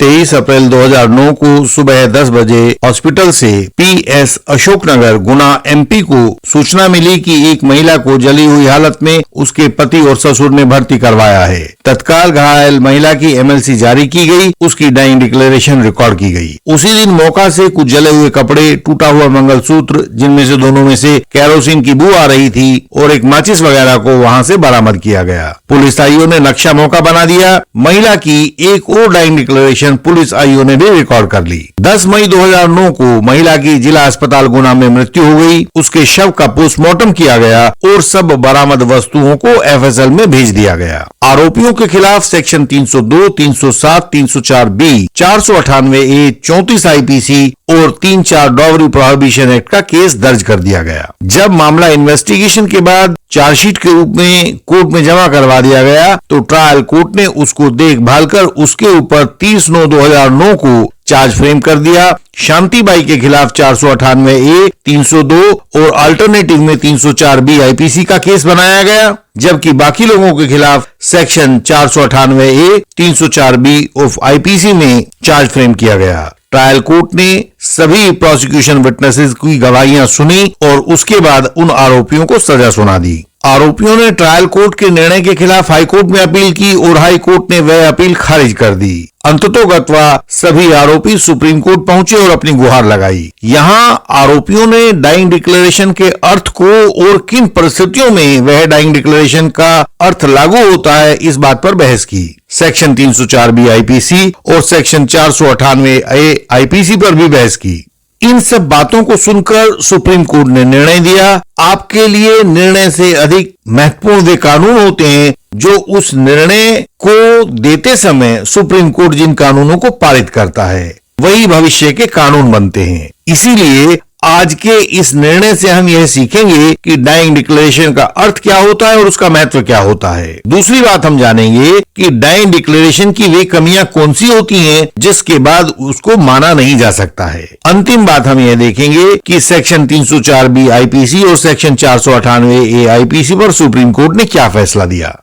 23 अप्रैल 2009 को सुबह 10 बजे हॉस्पिटल से पीएस अशोकनगर गुना एमपी को सूचना मिली कि एक महिला को जली हुई हालत में उसके पति और ससुर ने भर्ती करवाया है। तत्काल घायल महिला की एमएलसी जारी की गई, उसकी डाइंग डिक्लेरेशन रिकॉर्ड की गई। उसी दिन मौका से कुछ जले हुए कपड़े, टूटा हुआ मंगलसूत्र, जिनमें से दोनों में से कैरोसिन की बू आ रही थी, और एक माचिस वगैरह को वहां से बरामद किया गया। पुलिस आईओ ने नक्शा मौका बना दिया। महिला की एक और डाइंग डिक्लेरेशन पुलिस आईओ ने भी रिकॉर्ड कर ली। 10 मई 2009 को महिला की जिला अस्पताल गुना में मृत्यु हो गई। उसके शव का पोस्टमार्टम किया गया और सब बरामद वस्तुओं को एफएसएल में भेज दिया गया। आरोपियों के खिलाफ सेक्शन 302, 307, 304 बी, 498 ए, 34 आईपीसी और 34 डॉवरी प्रोहिबिशन एक्ट का केस दर्ज कर दिया गया। जब मामला इन्वेस्टिगेशन के बाद चार्जशीट के रूप में कोर्ट में जमा करवा दिया गया तो ट्रायल कोर्ट ने उसको देखभाल कर उसके ऊपर 30/9/2009 को चार्ज फ्रेम कर दिया। शांतिबाई के खिलाफ 498 ए, 302 और अल्टरनेटिव में 304 बी आईपीसी का केस बनाया गया, जबकि बाकी लोगों के खिलाफ section 498 A, 304 B of IPC में चार्ज फ्रेम किया गया। ट्रायल कोर्ट ने सभी प्रोसिक्यूशन विटनेसेस की गवाहियां सुनी और उसके बाद उन आरोपियों को सजा सुना दी। आरोपियों ने ट्रायल कोर्ट के निर्णय के खिलाफ हाई कोर्ट में अपील की और हाई कोर्ट ने वह अपील खारिज कर दी। अंततोगत्वा सभी आरोपी सुप्रीम कोर्ट पहुंचे और अपनी गुहार लगाई। यहाँ आरोपियों ने डाइंग डिक्लेरेशन के अर्थ को और किन परिस्थितियों में वह डाइंग डिक्लेरेशन का अर्थ लागू होता है इस बात पर बहस की। सेक्शन 304 बी आईपीसी और सेक्शन 498 ए आईपीसी पर भी बहस की। इन सब बातों को सुनकर सुप्रीम कोर्ट ने निर्णय दिया। आपके लिए निर्णय से अधिक महत्वपूर्ण वे कानून होते हैं जो उस निर्णय को देते समय सुप्रीम कोर्ट जिन कानूनों को पारित करता है वही भविष्य के कानून बनते हैं। इसीलिए आज के इस निर्णय से हम यह सीखेंगे कि डाइंग डिक्लेरेशन का अर्थ क्या होता है और उसका महत्व क्या होता है। दूसरी बात हम जानेंगे कि डाइंग डिक्लेरेशन की वे कमियां कौन सी होती हैं जिसके बाद उसको माना नहीं जा सकता है। अंतिम बात हम यह देखेंगे कि सेक्शन 304 बी आईपीसी और सेक्शन 498 ए आईपीसी पर सुप्रीम कोर्ट ने क्या फैसला दिया।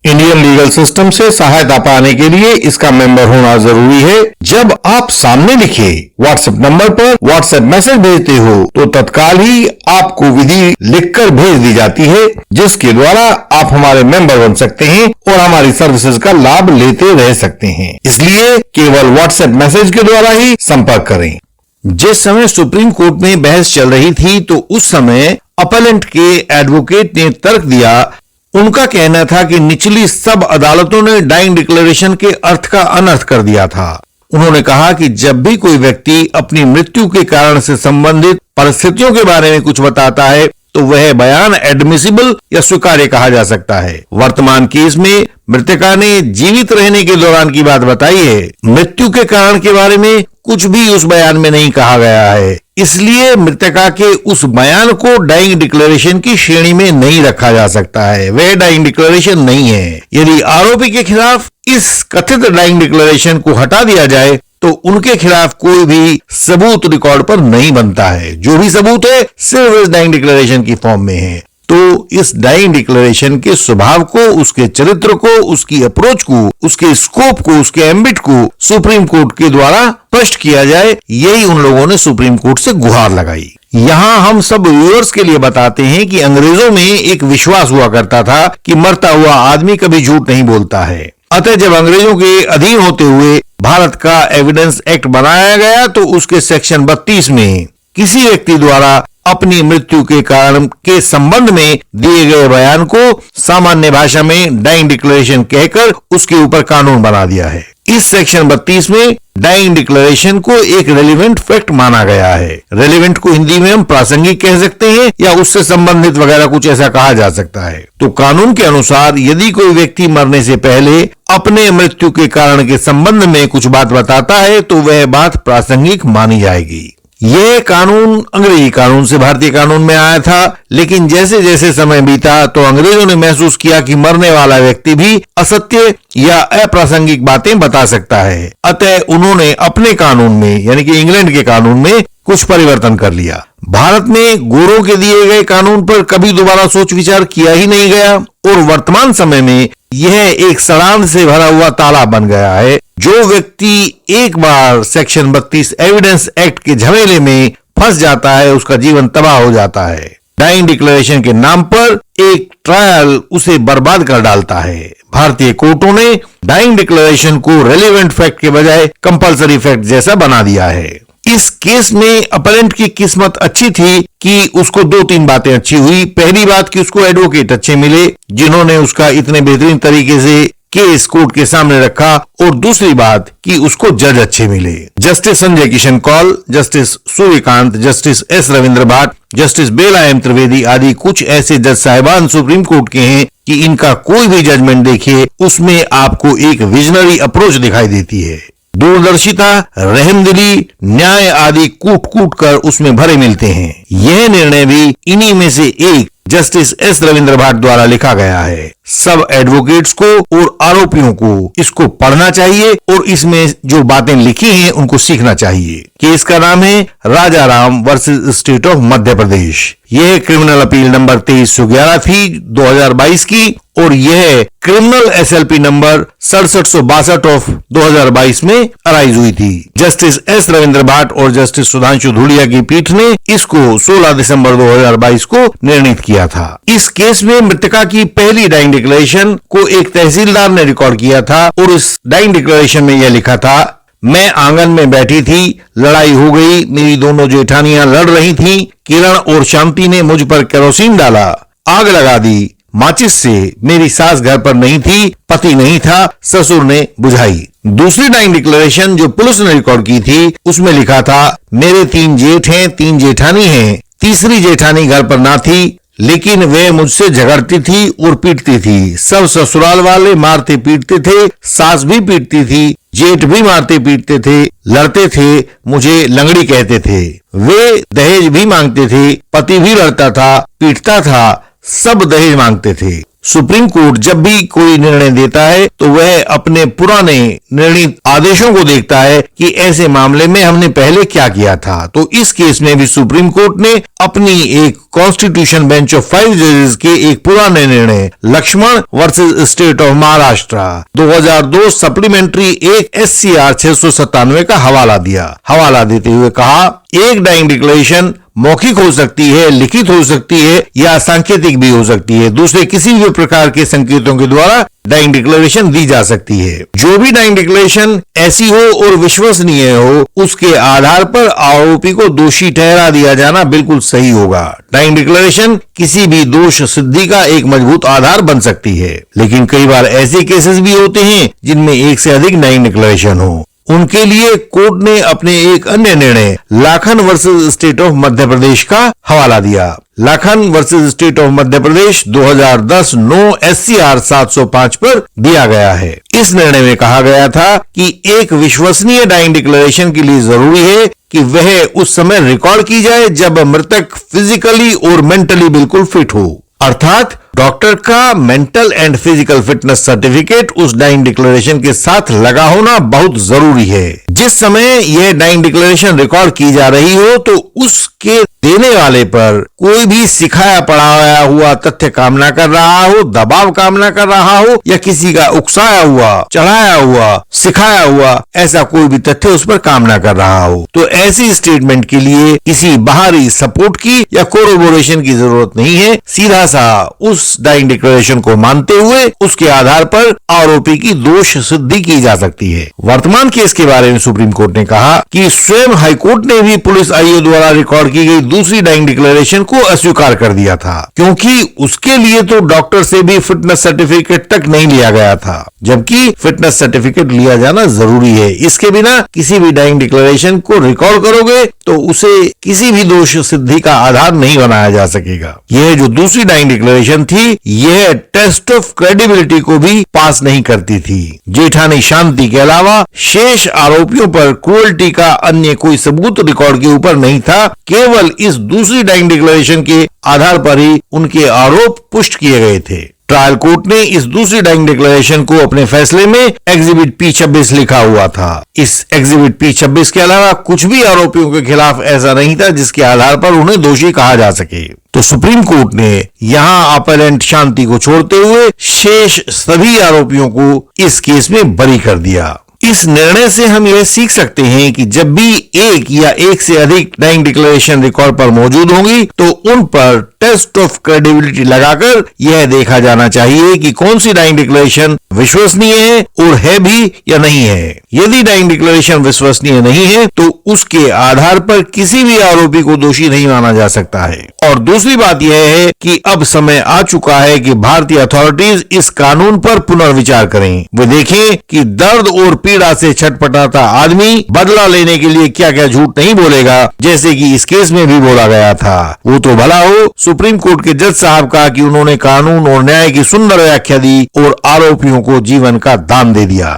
इंडियन लीगल सिस्टम से सहायता पाने के लिए इसका मेंबर होना जरूरी है। जब आप सामने लिखे व्हाट्सएप नंबर पर व्हाट्सएप मैसेज भेजते हो तो तत्काल ही आपको विधि लिखकर भेज दी जाती है, जिसके द्वारा आप हमारे मेंबर बन सकते हैं और हमारी सर्विसेज का लाभ लेते रह सकते हैं। इसलिए केवल व्हाट्सएप मैसेज के द्वारा ही संपर्क करें। जिस समय सुप्रीम कोर्ट में बहस चल रही थी तो उस समय अपलेंट के एडवोकेट ने तर्क दिया। उनका कहना था कि निचली सब अदालतों ने डाइंग डिक्लेरेशन के अर्थ का अनर्थ कर दिया था। उन्होंने कहा कि जब भी कोई व्यक्ति अपनी मृत्यु के कारण से संबंधित परिस्थितियों के बारे में कुछ बताता है तो वह बयान एडमिसिबल या स्वीकार्य कहा जा सकता है। वर्तमान केस में मृतका ने जीवित रहने के दौरान की बात बताई है। मृत्यु के कारण के बारे में कुछ भी उस बयान में नहीं कहा गया है, इसलिए मृतका के उस बयान को डाइंग डिक्लेरेशन की श्रेणी में नहीं रखा जा सकता है। वह डाइंग डिक्लेरेशन नहीं है। यदि आरोपी के खिलाफ इस कथित डाइंग डिक्लेरेशन को हटा दिया जाए तो उनके खिलाफ कोई भी सबूत रिकॉर्ड पर नहीं बनता है। जो भी सबूत है सिर्फ इस डाइंग डिक्लेरेशन की फॉर्म में है। तो इस डाइंग डिक्लेरेशन के स्वभाव को, उसके चरित्र को, उसकी अप्रोच को, उसके स्कोप को, उसके एम्बिट को सुप्रीम कोर्ट के द्वारा स्पष्ट किया जाए, यही उन लोगों ने सुप्रीम कोर्ट से गुहार लगाई। यहाँ हम सब व्यूअर्स के लिए बताते हैं कि अंग्रेजों में एक विश्वास हुआ करता था कि मरता हुआ आदमी कभी झूठ नहीं बोलता है। अतः जब अंग्रेजों के अधीन होते हुए भारत का एविडेंस एक्ट बनाया गया तो उसके सेक्शन 32 में किसी व्यक्ति द्वारा अपनी मृत्यु के कारण के संबंध में दिए गए बयान को सामान्य भाषा में डाइंग डिक्लेरेशन कहकर उसके ऊपर कानून बना दिया है। इस सेक्शन 32 में डाइंग डिक्लेरेशन को एक रेलिवेंट फैक्ट माना गया है। रेलिवेंट को हिंदी में हम प्रासंगिक कह सकते हैं या उससे संबंधित वगैरह कुछ ऐसा कहा जा सकता है। तो कानून के अनुसार यदि कोई व्यक्ति मरने से पहले अपने मृत्यु के कारण के संबंध में कुछ बात बताता है तो वह बात प्रासंगिक मानी जाएगी। यह कानून अंग्रेजी कानून से भारतीय कानून में आया था, लेकिन जैसे जैसे समय बीता तो अंग्रेजों ने महसूस किया कि मरने वाला व्यक्ति भी असत्य या अप्रासंगिक बातें बता सकता है। अतः उन्होंने अपने कानून में यानी कि इंग्लैंड के कानून में कुछ परिवर्तन कर लिया। भारत में गोरों के दिए गए कानून पर कभी दोबारा सोच विचार किया ही नहीं गया और वर्तमान समय में यह एक सड़ांध से भरा हुआ तालाब बन गया है। जो व्यक्ति एक बार सेक्शन 32 एविडेंस एक्ट के झमेले में फंस जाता है, उसका जीवन तबाह हो जाता है। डाइंग डिक्लेरेशन के नाम पर एक ट्रायल उसे बर्बाद कर डालता है। भारतीय कोर्टों ने डाइंग डिक्लेरेशन को रेलेवेंट फैक्ट के बजाय कंपलसरी फैक्ट जैसा बना दिया है। इस केस में अपलेंट की किस्मत अच्छी थी कि उसको 2-3 बातें अच्छी हुई। पहली बात कि उसको एडवोकेट अच्छे मिले जिन्होंने उसका इतने बेहतरीन तरीके से केस कोर्ट के सामने रखा, और दूसरी बात कि उसको जज अच्छे मिले। Justice Sanjay Kishan Kaul, justice Surya Kant, justice S Ravindra Bhat, justice Bela M Trivedi आदि कुछ ऐसे जज साहिबान सुप्रीम कोर्ट के हैं कि इनका कोई भी जजमेंट देखिए उसमें आपको एक विजनरी अप्रोच दिखाई देती है। दूरदर्शिता, रहमदिली, न्याय आदि कूट कूट कर उसमें भरे मिलते हैं। यह निर्णय भी इन्हीं में से एक जस्टिस एस रविंद्र भाट द्वारा लिखा गया है। सब एडवोकेट्स को और आरोपियों को इसको पढ़ना चाहिए और इसमें जो बातें लिखी हैं उनको सीखना चाहिए। केस का नाम है राजा Ram versus state of Madhya Pradesh. यह क्रिमिनल अपील नंबर 2311 थी 2022 की, और यह क्रिमिनल SLP नंबर 6762 ऑफ 2022 में अराइज हुई थी। जस्टिस एस रविंद्र भाट और जस्टिस सुधांशु धूलिया की पीठ ने इसको 16 दिसंबर 2022 को निर्णित किया था। इस केस में मृतका की पहली डाइंग डिक्लेरेशन को एक तहसीलदार ने रिकॉर्ड किया था, और इस डाइंग डिक्लेरेशन में यह लिखा था, मैं आंगन में बैठी थी, लड़ाई हो गई, मेरी दोनों जेठानियां लड़ रही थीं, किरण और शांति ने मुझ पर केरोसिन डाला, आग लगा दी माचिस से, मेरी सास घर पर नहीं थी, पति नहीं था, ससुर ने बुझाई। दूसरी डाइंग डिक्लेरेशन जो पुलिस ने रिकॉर्ड की थी उसमें लिखा था, मेरे 3 जेठ हैं, 3 जेठानी हैं, तीसरी जेठानी घर पर ना थी, लेकिन वे मुझसे झगड़ती थी और पीटती थी। सब ससुराल वाले मारते पीटते थे, सास भी पीटती थी, जेठ भी मारते पीटते थे, लड़ते थे, मुझे लंगड़ी कहते थे। वे दहेज भी मांगते थे, पति भी लड़ता था, पीटता था, सब दहेज मांगते थे। सुप्रीम कोर्ट जब भी कोई निर्णय देता है तो वह अपने पुराने निर्णित आदेशों को देखता है कि ऐसे मामले में हमने पहले क्या किया था। तो इस केस में भी सुप्रीम कोर्ट ने अपनी एक कॉन्स्टिट्यूशन बेंच ऑफ 5 जजेस के एक पुराने निर्णय Lakshman versus state of Maharashtra 2002 supplementary 1 SCR 697 का हवाला दिया। हवाला देते हुए कहा, एक डाइंग डिक्लेरेशन मौखिक हो सकती है, लिखित हो सकती है या सांकेतिक भी हो सकती है। दूसरे किसी भी प्रकार के संकेतों के द्वारा डाइंग डिक्लेरेशन दी जा सकती है। जो भी डाइंग डिक्लेरेशन ऐसी हो और विश्वसनीय हो, उसके आधार पर आरोपी को दोषी ठहरा दिया जाना बिल्कुल सही होगा। डाइंग डिक्लेरेशन किसी भी दोष सिद्धि का एक मजबूत आधार बन सकती है, लेकिन कई बार ऐसे केसेस भी होते हैं जिनमें एक से अधिक डाइंग डिक्लेरेशन हो। उनके लिए कोर्ट ने अपने एक अन्य निर्णय Lakhan versus state of Madhya Pradesh का हवाला दिया। Lakhan versus state of Madhya Pradesh 2010 9 SCR 705 पर दिया गया है। इस निर्णय में कहा गया था कि एक विश्वसनीय डाइंग डिक्लेरेशन के लिए जरूरी है कि वह उस समय रिकॉर्ड की जाए जब मृतक फिजिकली और मेंटली बिल्कुल फिट हो, अर्थात डॉक्टर का mental and physical fitness certificate उस डाइंग डिक्लेरेशन के साथ लगा होना बहुत जरूरी है। जिस समय यह डाइंग डिक्लेरेशन रिकॉर्ड की जा रही हो तो उसके देने वाले पर कोई भी सिखाया पढ़ाया हुआ तथ्य काम न कर रहा हो, दबाव काम न कर रहा हो, या किसी का उकसाया हुआ, चढ़ाया हुआ, सिखाया हुआ ऐसा कोई भी तथ्य उस पर काम न कर रहा हो, तो ऐसी स्टेटमेंट के लिए किसी बाहरी सपोर्ट की या कोरोबोरेशन की जरूरत नहीं है। सीधा सा उस डाइंग डिक्लेरेशन को मानते हुए उसके आधार पर आरोपी की दोष सिद्धि की जा सकती है। वर्तमान केस के बारे में सुप्रीम कोर्ट ने कहा कि स्वयं हाईकोर्ट ने भी पुलिस आईओ द्वारा रिकॉर्ड की गई दूसरी डाइंग डिक्लेरेशन को अस्वीकार कर दिया था, क्योंकि उसके लिए तो डॉक्टर से भी फिटनेस सर्टिफिकेट तक नहीं लिया गया था, जबकि फिटनेस सर्टिफिकेट लिया जाना जरूरी है। इसके बिना किसी भी डाइंग डिक्लेरेशन को रिकॉर्ड करोगे तो उसे किसी भी दोष सिद्धि का आधार नहीं बनाया जा सकेगा। यह जो दूसरी डाइंग डिक्लेरेशन थी यह टेस्ट ऑफ क्रेडिबिलिटी को भी पास नहीं करती थी। जेठानी शांति के अलावा शेष आरोपियों पर क्रूएल्टी का अन्य कोई सबूत रिकॉर्ड के ऊपर नहीं था। केवल इस दूसरी डाइंग डिक्लेरेशन के आधार पर ही उनके आरोप पुष्ट किए गए थे। ट्रायल कोर्ट ने इस दूसरी डाइंग डिक्लेरेशन को अपने फैसले में एग्जिबिट P26 लिखा हुआ था। इस एग्जिबिट P26 के अलावा कुछ भी आरोपियों के खिलाफ ऐसा नहीं था जिसके आधार पर उन्हें दोषी कहा जा सके। तो सुप्रीम कोर्ट ने यहां अपीलेंट शांति को छोड़ते हुए शेष सभी आरोपियों को इस केस में बरी कर दिया। इस निर्णय से हम यह सीख सकते हैं कि जब भी एक या एक से अधिक डाइंग डिक्लेरेशन रिकॉर्ड पर मौजूद होंगी तो उन पर टेस्ट ऑफ क्रेडिबिलिटी लगाकर यह देखा जाना चाहिए कि कौन सी डाइंग डिक्लेरेशन विश्वसनीय है और है भी या नहीं है। यदि डाइंग डिक्लेरेशन विश्वसनीय नहीं है तो उसके आधार पर किसी भी आरोपी को दोषी नहीं माना जा सकता है। और दूसरी बात यह है कि अब समय आ चुका है कि भारतीय अथॉरिटीज इस कानून पर पुनर्विचार करें। वे देखें कि दर्द और पीड़ा से छटपटाता आदमी बदला लेने के लिए क्या क्या झूठ नहीं बोलेगा, जैसे कि इस केस में भी बोला गया था। वो तो भला हो सुप्रीम कोर्ट के जज साहब का कि उन्होंने कानून और न्याय की सुंदर व्याख्या दी और आरोपियों को जीवन का दान दे दिया।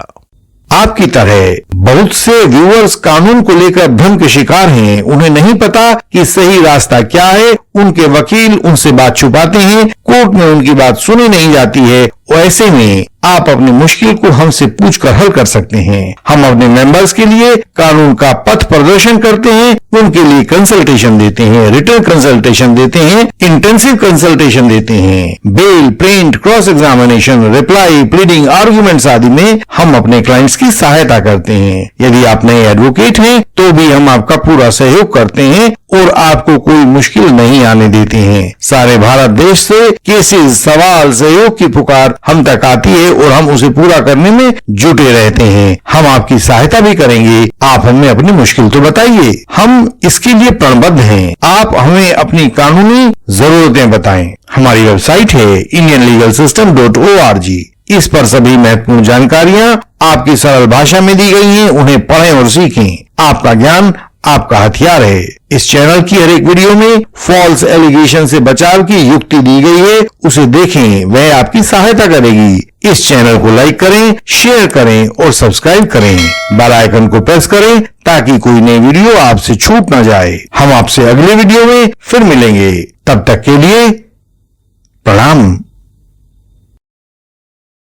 आपकी तरह बहुत से व्यूअर्स कानून को लेकर भ्रम के शिकार हैं। उन्हें नहीं पता कि सही रास्ता क्या है। उनके वकील उनसे बात छुपाते हैं, कोर्ट में उनकी बात सुनी नहीं जाती है। ऐसे में आप अपनी मुश्किल को हमसे पूछकर हल कर सकते हैं। हम अपने मेंबर्स के लिए कानून का पथ प्रदर्शन करते हैं, उनके लिए कंसल्टेशन देते हैं, रिटर्न कंसल्टेशन देते हैं, इंटेंसिव कंसल्टेशन देते हैं। Bail, print, cross examination, reply, pleading, arguments आदि में हम अपने क्लाइंट्स की सहायता करते हैं। यदि आप नए एडवोकेट हैं तो भी हम आपका पूरा सहयोग करते हैं और आपको कोई मुश्किल नहीं आने देते हैं। सारे भारत देश से केसेस, सवाल, सहयोग की पुकार हम तक आती है और हम उसे पूरा करने में जुटे रहते हैं। हम आपकी सहायता भी करेंगे। आप हमें अपनी मुश्किल तो बताइए, हम इसके लिए प्रणबद्ध हैं। आप हमें अपनी कानूनी जरूरतें बताएं। हमारी वेबसाइट है indianlegalsystem.org। इस पर सभी महत्वपूर्ण जानकारियां आपकी सरल भाषा में दी गई हैं। उन्हें पढ़ें और सीखें। आपका ज्ञान आपका हथियार है। इस चैनल की हर एक वीडियो में फॉल्स एलिगेशन से बचाव की युक्ति दी गई है, उसे देखें, वह आपकी सहायता करेगी। इस चैनल को लाइक करें, शेयर करें और सब्सक्राइब करें। बेल आइकन को प्रेस करें ताकि कोई नई वीडियो आपसे छूट न जाए। हम आपसे अगले वीडियो में फिर मिलेंगे। तब तक के लिए प्रणाम।